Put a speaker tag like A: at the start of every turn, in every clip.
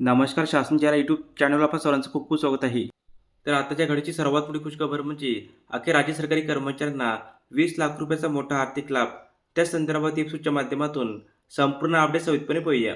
A: नमस्कार. शासनच्या यूट्यूब चॅनलवर आपल्या सर्वांचं खूप खूप स्वागत आहे. तर आताच्या घडीची सर्वात मोठी खुशखबर म्हणजे अखेर राज्य सरकारी कर्मचाऱ्यांना 20 लाख रुपयाचा मोठा आर्थिक लाभ. त्या संदर्भात वेबसाईटच्या माध्यमातून संपूर्ण अपडेट सविस्तरपणे पाहूया.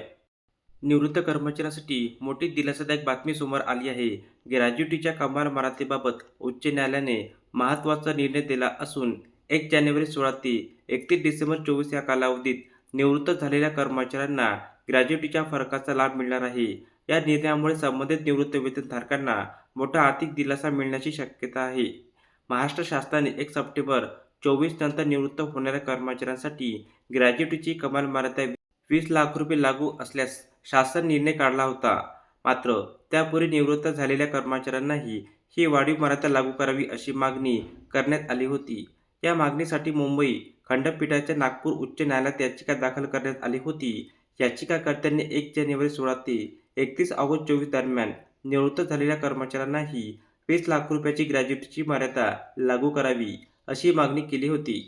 A: निवृत्त कर्मचाऱ्यांसाठी मोठी दिलासादायक बातमी समोर आली आहे. ग्रॅज्युटीच्या कमाल मर्यादेबाबत उच्च न्यायालयाने महत्त्वाचा निर्णय दिला असून 1 जानेवारी 16 ते 31 डिसेंबर 24 या कालावधीत निवृत्त झालेल्या कर्मचाऱ्यांना ग्रॅज्युटीच्या फरकाचा लाभ मिळणार आहे. या निर्णयामुळे संबंधित निवृत्त वेतनधारकांना मोठा आर्थिक दिलासा मिळण्याची शक्यता आहे. महाराष्ट्र शासनाने 1 सप्टेंबर 24 नंतर निवृत्त होणाऱ्या कर्मचाऱ्यांसाठी ग्रॅज्युटीची कमाल मर्यादा 20 लाख रुपये लागू असल्यास शासन निर्णय काढला होता. मात्र त्यापूर्वी निवृत्त झालेल्या कर्मचाऱ्यांनाही ही वाढीव मर्यादा लागू करावी अशी मागणी करण्यात आली होती. या मागणीसाठी मुंबई खंडपीठाच्या नागपूर उच्च न्यायालयात याचिका दाखल करण्यात आली होती. याचिकाकर्त्यांनी 1 जानेवारी 16 ते 31 ऑगस्ट 24 दरम्यान निवृत्त झालेल्या कर्मचाऱ्यांनाही 20 लाख रुपयाची ग्रॅज्युटीची मर्यादा लागू करावी अशी मागणी केली होती.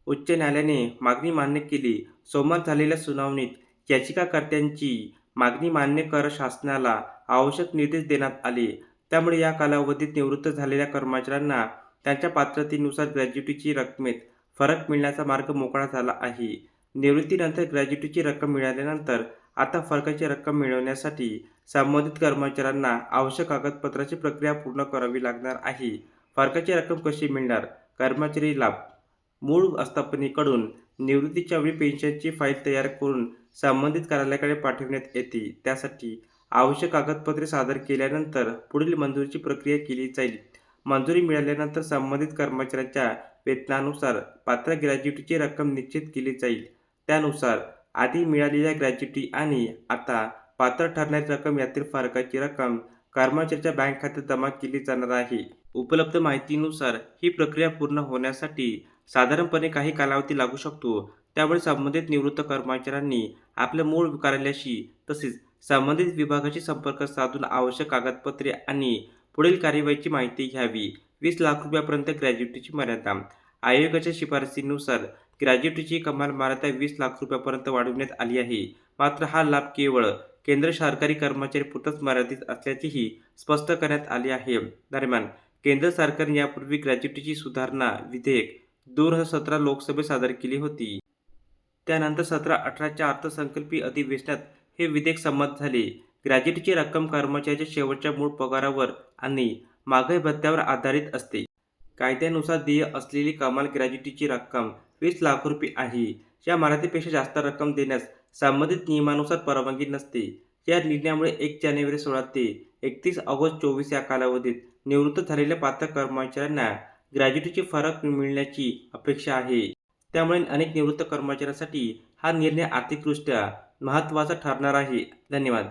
A: उच्च न्यायालयाने मागणी मान्य केली. सोमवार झालेल्या सुनावणीत याचिकाकर्त्यांची मागणी मान्य करत शासनाला आवश्यक निर्देश देण्यात आले. त्यामुळे या कालावधीत निवृत्त झालेल्या कर्मचाऱ्यांना त्यांच्या पात्रतेनुसार ग्रॅज्युटीची रकमेत फरक मिळण्याचा मार्ग मोकळा झाला आहे. निवृत्तीनंतर ग्रॅज्युटीची रक्कम मिळाल्यानंतर आता फरकाची रक्कम मिळवण्यासाठी संबंधित कर्मचाऱ्यांना आवश्यक कागदपत्रांची प्रक्रिया पूर्ण करावी लागणार आहे. फरकाची रक्कम कशी मिळणार? कर्मचारी लाभ मूळ आस्थापनेकडून निवृत्तीच्या वेळी पेन्शनची फाईल तयार करून संबंधित कार्यालयाकडे पाठविण्यात येते. त्यासाठी आवश्यक कागदपत्रे सादर केल्यानंतर पुढील मंजुरीची प्रक्रिया केली जाईल. मंजुरी मिळाल्यानंतर संबंधित कर्मचाऱ्यांच्या वेतनानुसार पात्र ग्रॅज्युटीची रक्कम निश्चित केली जाईल. त्यानुसार आधी मिळालेल्या ग्रॅज्युटी आणि आता पात्र ठरणारी रक्कम यातील फरकाची रक्कम कर्मचाऱ्याच्या बँक खात्यात जमा केली जाणार आहे. उपलब्ध माहितीनुसार ही प्रक्रिया पूर्ण होण्यासाठी साधारणपणे काही कालावधी लागू शकतो. त्यामुळे संबंधित निवृत्त कर्मचाऱ्यांनी आपल्या मूळ कार्यालयाशी तसेच संबंधित विभागाशी संपर्क साधून आवश्यक कागदपत्रे आणि पुढील कार्यवाहीची माहिती घ्यावी. 20 लाख रुपयापर्यंत ग्रॅज्युटीची मर्यादा आयोगाच्या शिफारसीनुसार ग्रॅज्युटीची कमाल मर्यादा 20 लाख रुपयापर्यंत वाढवण्यात आली आहे. मात्र हा लाभ केवळ केंद्र सरकारी कर्मचाऱ्यांपुरताच मर्यादित असल्याचेही स्पष्ट करण्यात आले आहे. दरम्यान केंद्र सरकारने यापूर्वी ग्रॅज्युटीची सुधारणा विधेयक 2017 लोकसभेत सादर केली होती. त्यानंतर 17-18च्या अर्थसंकल्पीय अधिवेशनात हे विधेयक संमत झाले. ग्रॅज्युटीची रक्कम कर्मचाऱ्याच्या शेवटच्या मूळ पगारावर आणि महागाई भत्त्यावर आधारित असते. कायद्यानुसार देय असलेली कमाल ग्रॅज्युटीची रक्कम 20 लाख रुपये आहे. या मर्यादेपेक्षा जास्त रक्कम देण्यास संबंधित नियमानुसार परवानगी नसते. या निर्णयामुळे 1 जानेवारी 16 ते 31 ऑगस्ट 24 या कालावधीत निवृत्त झालेल्या पात्र कर्मचाऱ्यांना ग्रॅज्युटीची फरक मिळण्याची अपेक्षा आहे. त्यामुळे अनेक निवृत्त कर्मचाऱ्यांसाठी हा निर्णय आर्थिकदृष्ट्या महत्त्वाचा ठरणार आहे. धन्यवाद.